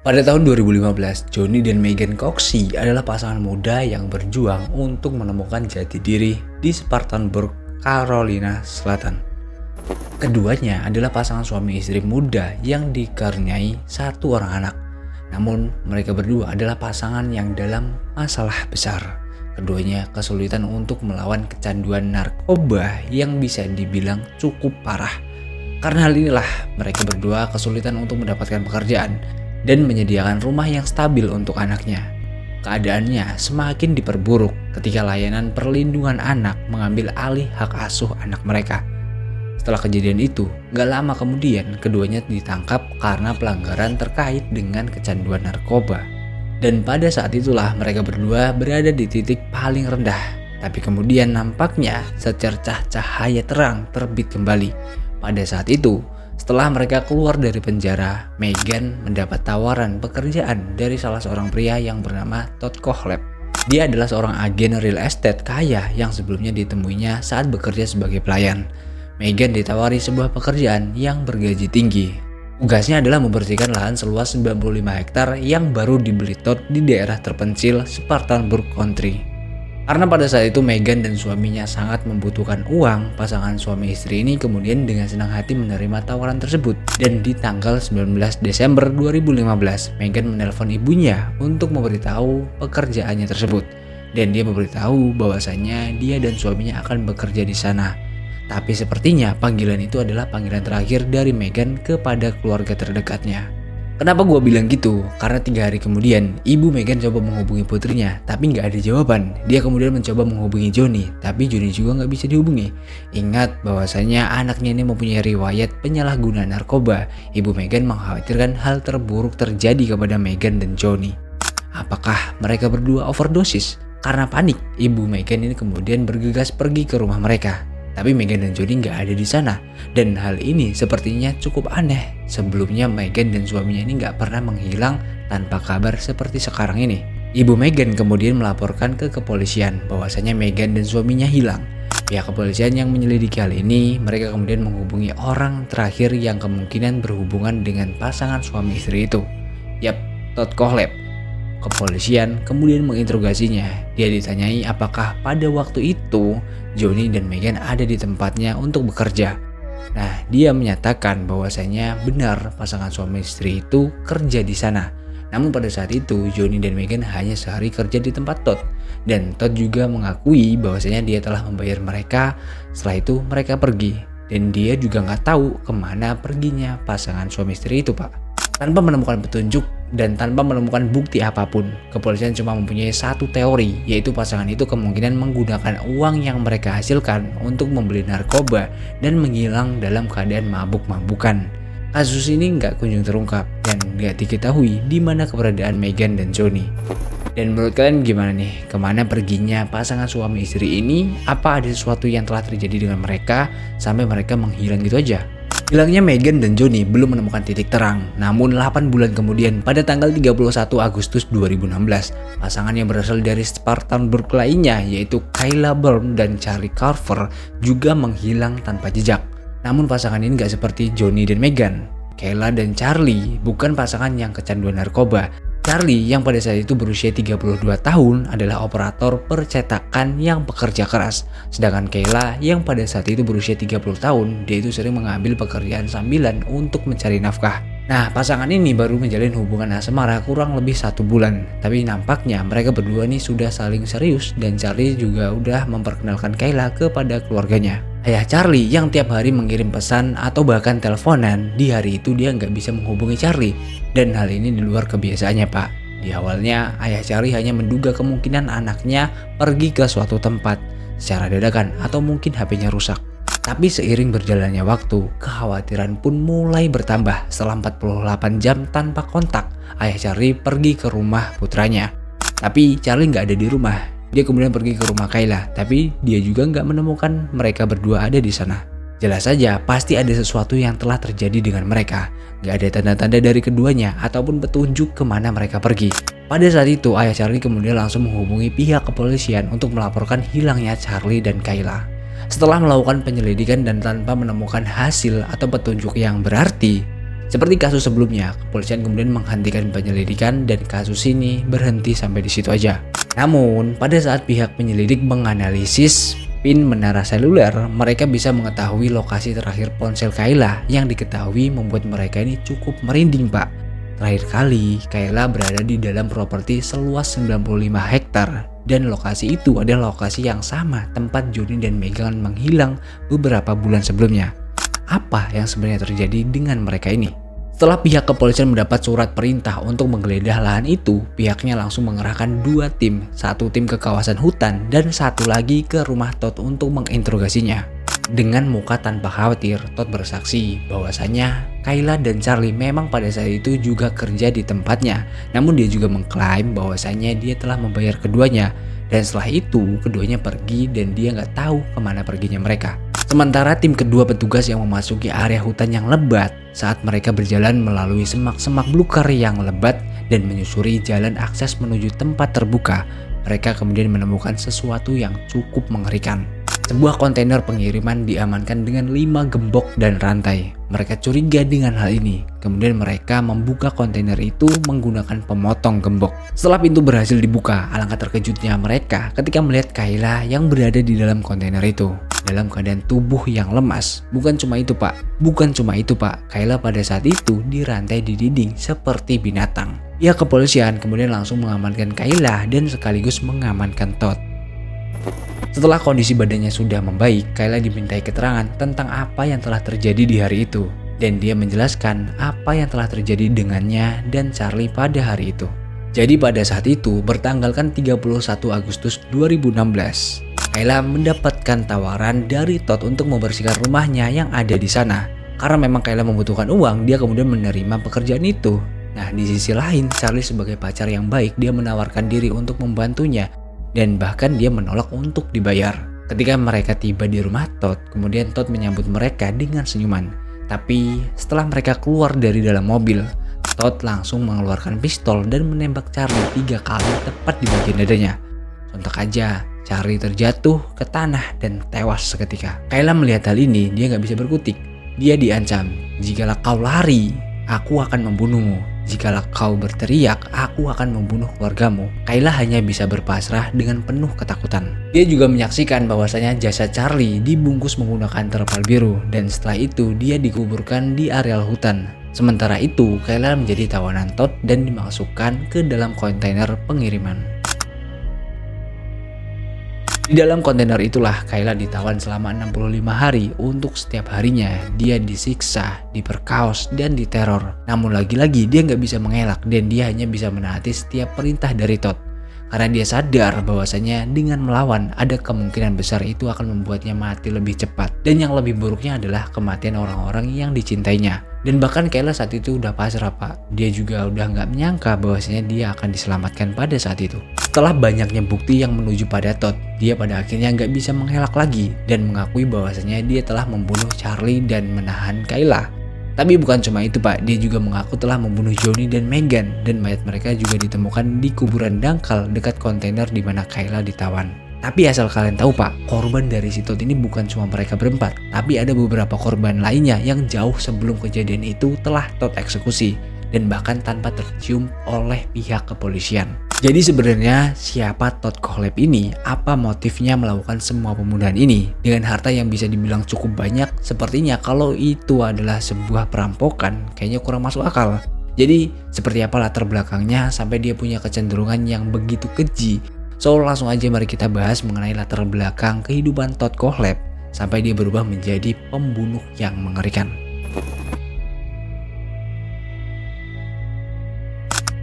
Pada tahun 2015, Johnny dan Megan Coxey adalah pasangan muda yang berjuang untuk menemukan jati diri di Spartanburg, Carolina Selatan. Keduanya adalah pasangan suami istri muda yang dikaruniai satu orang anak. Namun, mereka berdua adalah pasangan yang dalam masalah besar. Keduanya kesulitan untuk melawan kecanduan narkoba yang bisa dibilang cukup parah. Karena hal inilah, mereka berdua kesulitan untuk mendapatkan pekerjaan dan menyediakan rumah yang stabil untuk anaknya. Keadaannya semakin diperburuk ketika layanan perlindungan anak mengambil alih hak asuh anak mereka. Setelah kejadian itu, gak lama kemudian keduanya ditangkap karena pelanggaran terkait dengan kecanduan narkoba. Dan pada saat itulah mereka berdua berada di titik paling rendah. Tapi kemudian nampaknya secercah cahaya terang terbit kembali. Pada saat itu, setelah mereka keluar dari penjara, Megan mendapat tawaran pekerjaan dari salah seorang pria yang bernama Todd Kohlhepp. Dia adalah seorang agen real estate kaya yang sebelumnya ditemuinya saat bekerja sebagai pelayan. Megan ditawari sebuah pekerjaan yang bergaji tinggi. Tugasnya adalah membersihkan lahan seluas 95 hektar yang baru dibeli Todd di daerah terpencil Spartanburg Country. Karena pada saat itu Megan dan suaminya sangat membutuhkan uang, pasangan suami istri ini kemudian dengan senang hati menerima tawaran tersebut. Dan di tanggal 19 Desember 2015, Megan menelpon ibunya untuk memberitahu pekerjaannya tersebut. Dan dia memberitahu bahwasannya dia dan suaminya akan bekerja di sana. Tapi sepertinya panggilan itu adalah panggilan terakhir dari Megan kepada keluarga terdekatnya. Kenapa gue bilang gitu? Karena 3 hari kemudian, ibu Megan coba menghubungi putrinya, tapi nggak ada jawaban. Dia kemudian mencoba menghubungi Johnny, tapi Johnny juga nggak bisa dihubungi. Ingat bahwasanya anaknya ini mempunyai riwayat penyalahgunaan narkoba. Ibu Megan mengkhawatirkan hal terburuk terjadi kepada Megan dan Johnny. Apakah mereka berdua overdosis? Karena panik, ibu Megan ini kemudian bergegas pergi ke rumah mereka. Tapi Megan dan Johnny nggak ada di sana. Dan hal ini sepertinya cukup aneh. Sebelumnya Megan dan suaminya ini nggak pernah menghilang tanpa kabar seperti sekarang ini. Ibu Megan kemudian melaporkan ke kepolisian bahwasanya Megan dan suaminya hilang. Pihak kepolisian yang menyelidiki hal ini, mereka kemudian menghubungi orang terakhir yang kemungkinan berhubungan dengan pasangan suami istri itu. Yap, Todd Kohlhepp. Kepolisian kemudian menginterogasinya. Dia ditanyai apakah pada waktu itu Johnny dan Megan ada di tempatnya untuk bekerja. Nah, dia menyatakan bahwasanya benar pasangan suami istri itu kerja di sana. Namun pada saat itu Johnny dan Megan hanya sehari kerja di tempat Todd. Dan Todd juga mengakui bahwasanya dia telah membayar mereka. Setelah itu mereka pergi. Dan dia juga nggak tahu kemana perginya pasangan suami istri itu, Pak. Tanpa menemukan petunjuk dan tanpa menemukan bukti apapun, kepolisian cuma mempunyai satu teori, yaitu pasangan itu kemungkinan menggunakan uang yang mereka hasilkan untuk membeli narkoba dan menghilang dalam keadaan mabuk-mabukan. Kasus ini nggak kunjung terungkap dan nggak diketahui di mana keberadaan Megan dan Johnny. Dan menurut kalian gimana nih? Kemana perginya pasangan suami istri ini? Apa ada sesuatu yang telah terjadi dengan mereka sampai mereka menghilang gitu aja? Hilangnya Megan dan Johnny belum menemukan titik terang. Namun 8 bulan kemudian pada tanggal 31 Agustus 2016, pasangan yang berasal dari Spartanburg lainnya yaitu Kayla Berm dan Charlie Carver juga menghilang tanpa jejak. Namun pasangan ini gak seperti Johnny dan Megan. Kayla dan Charlie bukan pasangan yang kecanduan narkoba. Charlie yang pada saat itu berusia 32 tahun adalah operator percetakan yang pekerja keras. Sedangkan Kayla yang pada saat itu berusia 30 tahun, dia itu sering mengambil pekerjaan sambilan untuk mencari nafkah. Nah, pasangan ini baru menjalin hubungan asmara kurang lebih 1 bulan. Tapi nampaknya mereka berdua nih sudah saling serius dan Charlie juga udah memperkenalkan Kayla kepada keluarganya. Ayah Charlie yang tiap hari mengirim pesan atau bahkan teleponan, di hari itu dia nggak bisa menghubungi Charlie. Dan hal ini di luar kebiasaannya, Pak. Di awalnya, ayah Charlie hanya menduga kemungkinan anaknya pergi ke suatu tempat secara dadakan atau mungkin HP-nya rusak. Tapi seiring berjalannya waktu, kekhawatiran pun mulai bertambah. Setelah 48 jam tanpa kontak, ayah Charlie pergi ke rumah putranya. Tapi Charlie nggak ada di rumah. Dia kemudian pergi ke rumah Kayla, tapi dia juga nggak menemukan mereka berdua ada di sana. Jelas saja pasti ada sesuatu yang telah terjadi dengan mereka. Nggak ada tanda-tanda dari keduanya ataupun petunjuk kemana mereka pergi. Pada saat itu, ayah Charlie kemudian langsung menghubungi pihak kepolisian untuk melaporkan hilangnya Charlie dan Kayla. Setelah melakukan penyelidikan dan tanpa menemukan hasil atau petunjuk yang berarti, Seperti kasus sebelumnya, kepolisian kemudian menghentikan penyelidikan dan kasus ini berhenti sampai di situ aja. Namun, pada saat pihak penyelidik menganalisis pin menara seluler, mereka bisa mengetahui lokasi terakhir ponsel Kayla yang diketahui membuat mereka ini cukup merinding, Pak. Terakhir kali, Kayla berada di dalam properti seluas 95 hektar dan lokasi itu adalah lokasi yang sama tempat Johnny dan Megan menghilang beberapa bulan sebelumnya. Apa yang sebenarnya terjadi dengan mereka ini? Setelah pihak kepolisian mendapat surat perintah untuk menggeledah lahan itu, pihaknya langsung mengerahkan 2 tim, 1 tim ke kawasan hutan dan 1 lagi ke rumah Todd untuk menginterogasinya. Dengan muka tanpa khawatir, Todd bersaksi bahwasanya Kayla dan Charlie memang pada saat itu juga kerja di tempatnya. Namun dia juga mengklaim bahwasanya dia telah membayar keduanya dan setelah itu keduanya pergi dan dia nggak tahu kemana perginya mereka. Sementara tim kedua petugas yang memasuki area hutan yang lebat saat mereka berjalan melalui semak-semak belukar yang lebat dan menyusuri jalan akses menuju tempat terbuka, mereka kemudian menemukan sesuatu yang cukup mengerikan. Sebuah kontainer pengiriman diamankan dengan 5 gembok dan rantai. Mereka curiga dengan hal ini. Kemudian mereka membuka kontainer itu menggunakan pemotong gembok. Setelah pintu berhasil dibuka, alangkah terkejutnya mereka ketika melihat Kayla yang berada di dalam kontainer itu dalam keadaan tubuh yang lemas. Bukan cuma itu, Pak. Kayla pada saat itu dirantai di dinding seperti binatang. Pihak kepolisian kemudian langsung mengamankan Kayla dan sekaligus mengamankan Todd. Setelah kondisi badannya sudah membaik, Kayla dimintai keterangan tentang apa yang telah terjadi di hari itu. Dan dia menjelaskan apa yang telah terjadi dengannya dan Charlie pada hari itu. Jadi pada saat itu, bertanggalkan 31 Agustus 2016, Kayla mendapatkan tawaran dari Todd untuk membersihkan rumahnya yang ada di sana. Karena memang Kayla membutuhkan uang, dia kemudian menerima pekerjaan itu. Nah, di sisi lain, Charlie sebagai pacar yang baik, dia menawarkan diri untuk membantunya. Dan bahkan dia menolak untuk dibayar. Ketika mereka tiba di rumah Todd, kemudian Todd menyambut mereka dengan senyuman. Tapi setelah mereka keluar dari dalam mobil, Todd langsung mengeluarkan pistol dan menembak Charlie 3 kali tepat di bagian dadanya. Sontak aja, Charlie terjatuh ke tanah dan tewas seketika. Kayla melihat hal ini, dia gak bisa berkutik. Dia diancam, "Jikalau kau lari, aku akan membunuhmu. Jikalau kau berteriak, aku akan membunuh keluargamu." Kayla hanya bisa berpasrah dengan penuh ketakutan. Dia juga menyaksikan bahwasanya jasad Charlie dibungkus menggunakan terpal biru dan setelah itu dia dikuburkan di areal hutan. Sementara itu, Kayla menjadi tawanan Todd dan dimasukkan ke dalam kontainer pengiriman. Di dalam kontainer itulah Kayla ditawan selama 65 hari untuk setiap harinya dia disiksa, diperkaos, dan diteror. Namun lagi-lagi dia nggak bisa mengelak dan dia hanya bisa menaati setiap perintah dari Todd. Karena dia sadar bahwasanya dengan melawan ada kemungkinan besar itu akan membuatnya mati lebih cepat. Dan yang lebih buruknya adalah kematian orang-orang yang dicintainya. Dan bahkan Kayla saat itu udah pasrah, Pak. Dia juga udah nggak menyangka bahwasanya dia akan diselamatkan pada saat itu. Setelah banyaknya bukti yang menuju pada Todd, dia pada akhirnya nggak bisa mengelak lagi dan mengakui bahwasanya dia telah membunuh Charlie dan menahan Kayla. Tapi bukan cuma itu, Pak, dia juga mengaku telah membunuh Johnny dan Megan dan mayat mereka juga ditemukan di kuburan dangkal dekat kontainer di mana Kayla ditawan. Tapi asal kalian tahu, Pak, korban dari si Todd ini bukan cuma mereka berempat, tapi ada beberapa korban lainnya yang jauh sebelum kejadian itu telah Todd eksekusi dan bahkan tanpa tercium oleh pihak kepolisian. Jadi sebenarnya siapa Todd Kohlhepp ini? Apa motifnya melakukan semua pembunuhan ini? Dengan harta yang bisa dibilang cukup banyak, sepertinya kalau itu adalah sebuah perampokan, kayaknya kurang masuk akal. Jadi seperti apa latar belakangnya sampai dia punya kecenderungan yang begitu keji? So langsung aja mari kita bahas mengenai latar belakang kehidupan Todd Kohlhepp sampai dia berubah menjadi pembunuh yang mengerikan.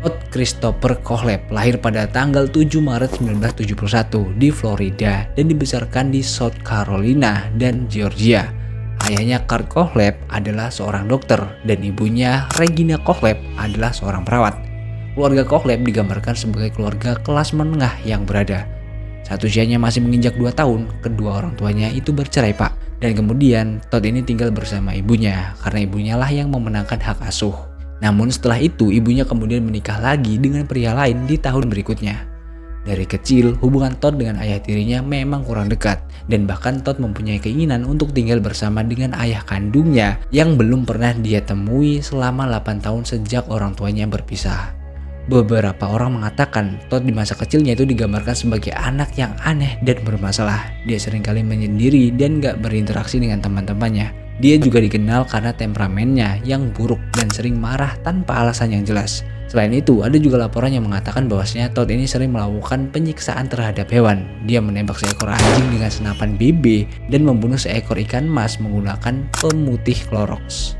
Todd Christopher Kohlhepp lahir pada tanggal 7 Maret 1971 di Florida dan dibesarkan di South Carolina dan Georgia. Ayahnya Kurt Kohlhepp adalah seorang dokter dan ibunya Regina Kohlhepp adalah seorang perawat. Keluarga Kohlhepp digambarkan sebagai keluarga kelas menengah yang berada. Saat usianya masih menginjak 2 tahun, kedua orang tuanya itu bercerai, Pak. Dan kemudian Todd ini tinggal bersama ibunya karena ibunya lah yang memenangkan hak asuh. Namun setelah itu ibunya kemudian menikah lagi dengan pria lain di tahun berikutnya. Dari kecil, hubungan Todd dengan ayah tirinya memang kurang dekat, dan bahkan Todd mempunyai keinginan untuk tinggal bersama dengan ayah kandungnya yang belum pernah dia temui selama 8 tahun sejak orang tuanya berpisah. Beberapa orang mengatakan Todd di masa kecilnya itu digambarkan sebagai anak yang aneh dan bermasalah. Dia seringkali menyendiri dan gak berinteraksi dengan teman-temannya. Dia juga dikenal karena temperamennya yang buruk dan sering marah tanpa alasan yang jelas. Selain itu, ada juga laporan yang mengatakan bahwasanya Todd ini sering melakukan penyiksaan terhadap hewan. Dia menembak seekor anjing dengan senapan BB dan membunuh seekor ikan mas menggunakan pemutih Clorox.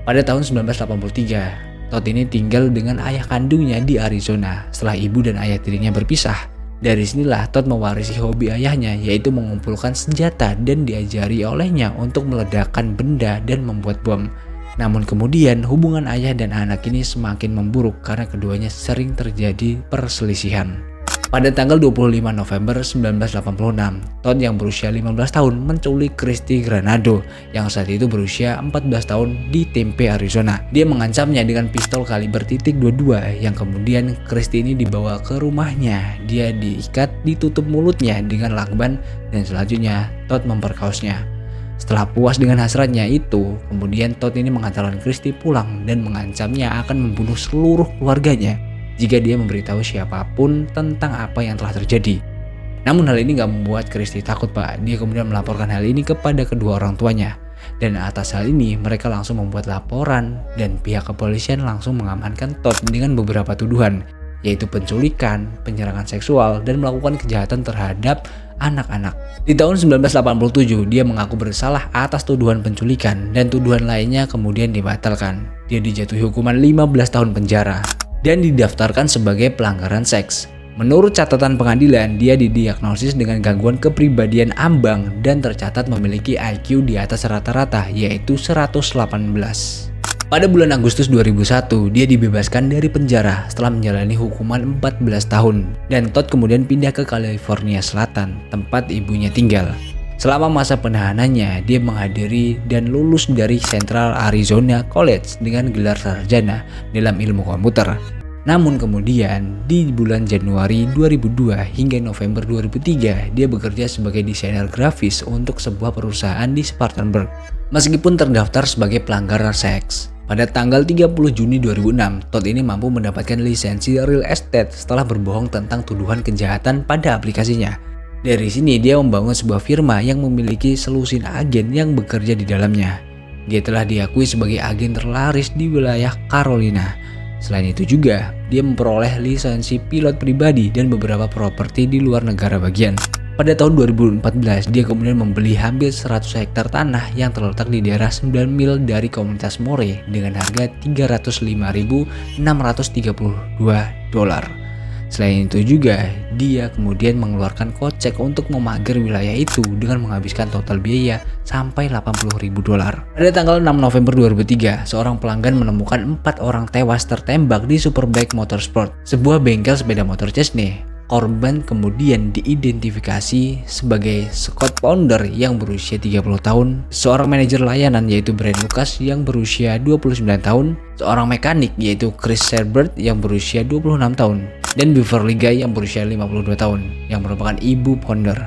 Pada tahun 1983, Todd ini tinggal dengan ayah kandungnya di Arizona setelah ibu dan ayah tirinya berpisah. Dari sinilah Todd mewarisi hobi ayahnya, yaitu mengumpulkan senjata dan diajari olehnya untuk meledakkan benda dan membuat bom. Namun kemudian hubungan ayah dan anak ini semakin memburuk karena keduanya sering terjadi perselisihan. Pada tanggal 25 November 1986, Todd yang berusia 15 tahun menculik Christy Granado yang saat itu berusia 14 tahun di Tempe, Arizona. Dia mengancamnya dengan pistol kaliber .22 yang kemudian Christy ini dibawa ke rumahnya. Dia diikat, ditutup mulutnya dengan lakban dan selanjutnya Todd memperkaosnya. Setelah puas dengan hasratnya itu, kemudian Todd ini mengantarkan Christy pulang dan mengancamnya akan membunuh seluruh keluarganya jika dia memberitahu siapapun tentang apa yang telah terjadi. Namun hal ini gak membuat Christy takut Pak. Dia kemudian melaporkan hal ini kepada kedua orang tuanya. Dan atas hal ini mereka langsung membuat laporan dan pihak kepolisian langsung mengamankan Todd dengan beberapa tuduhan, yaitu penculikan, penyerangan seksual, dan melakukan kejahatan terhadap anak-anak. Di tahun 1987 dia mengaku bersalah atas tuduhan penculikan dan tuduhan lainnya kemudian dibatalkan. Dia dijatuhi hukuman 15 tahun penjara dan didaftarkan sebagai pelanggaran seks. Menurut catatan pengadilan, dia didiagnosis dengan gangguan kepribadian ambang dan tercatat memiliki IQ di atas rata-rata, yaitu 118. Pada bulan Agustus 2001, dia dibebaskan dari penjara setelah menjalani hukuman 14 tahun dan Todd kemudian pindah ke California Selatan, tempat ibunya tinggal. Selama masa penahanannya, dia menghadiri dan lulus dari Central Arizona College dengan gelar sarjana dalam ilmu komputer. Namun kemudian, di bulan Januari 2002 hingga November 2003, dia bekerja sebagai desainer grafis untuk sebuah perusahaan di Spartanburg, meskipun terdaftar sebagai pelanggaran seks. Pada tanggal 30 Juni 2006, Todd ini mampu mendapatkan lisensi real estate setelah berbohong tentang tuduhan kejahatan pada aplikasinya. Dari sini dia membangun sebuah firma yang memiliki selusin agen yang bekerja di dalamnya. Dia telah diakui sebagai agen terlaris di wilayah Carolina. Selain itu juga, dia memperoleh lisensi pilot pribadi dan beberapa properti di luar negara bagian. Pada tahun 2014, dia kemudian membeli hampir 100 hektar tanah yang terletak di daerah 9 mil dari komunitas More dengan harga $305.632. Selain itu juga, dia kemudian mengeluarkan kocek untuk memagar wilayah itu dengan menghabiskan total biaya sampai $80.000. Pada tanggal 6 November 2003, seorang pelanggan menemukan 4 orang tewas tertembak di Superbike Motorsport, sebuah bengkel sepeda motor Chesney. Korban kemudian diidentifikasi sebagai Scott Pounder yang berusia 30 tahun, seorang manajer layanan yaitu Brent Lucas yang berusia 29 tahun, seorang mekanik yaitu Chris Sherbert yang berusia 26 tahun, dan Beverly Guy yang berusia 52 tahun yang merupakan ibu Pounder.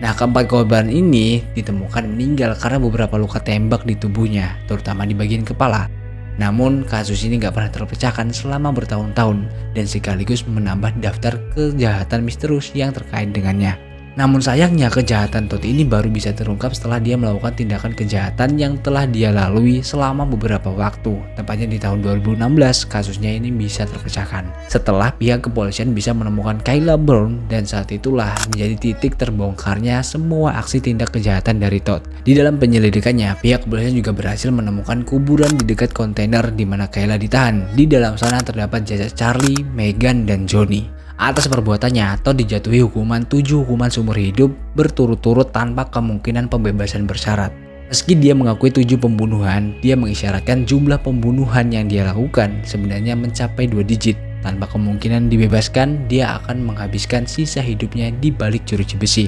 Nah, keempat korban ini ditemukan meninggal karena beberapa luka tembak di tubuhnya, terutama di bagian kepala. Namun kasus ini gak pernah terpecahkan selama bertahun-tahun dan sekaligus menambah daftar kejahatan misterius yang terkait dengannya. Namun sayangnya kejahatan Todd ini baru bisa terungkap setelah dia melakukan tindakan kejahatan yang telah dia lalui selama beberapa waktu. Tepatnya di tahun 2016 kasusnya ini bisa terpecahkan setelah pihak kepolisian bisa menemukan Kayla Brown, dan saat itulah menjadi titik terbongkarnya semua aksi tindak kejahatan dari Todd. Di dalam penyelidikannya, pihak kepolisian juga berhasil menemukan kuburan di dekat kontainer di mana Kayla ditahan. Di dalam sana terdapat jasad Charlie, Megan, dan Johnny. Atas perbuatannya, Todd dijatuhi hukuman 7 hukuman seumur hidup berturut-turut tanpa kemungkinan pembebasan bersyarat. Meski dia mengakui 7 pembunuhan, dia mengisyaratkan jumlah pembunuhan yang dia lakukan sebenarnya mencapai 2 digit. Tanpa kemungkinan dibebaskan, dia akan menghabiskan sisa hidupnya di balik jeruji besi.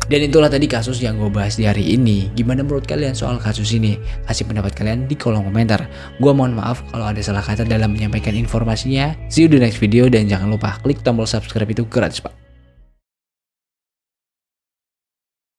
Dan itulah tadi kasus yang gue bahas di hari ini. Gimana menurut kalian soal kasus ini? Kasih pendapat kalian di kolom komentar. Gue mohon maaf kalau ada salah kata dalam menyampaikan informasinya. See you di next video dan jangan lupa klik tombol subscribe, itu gratis Pak.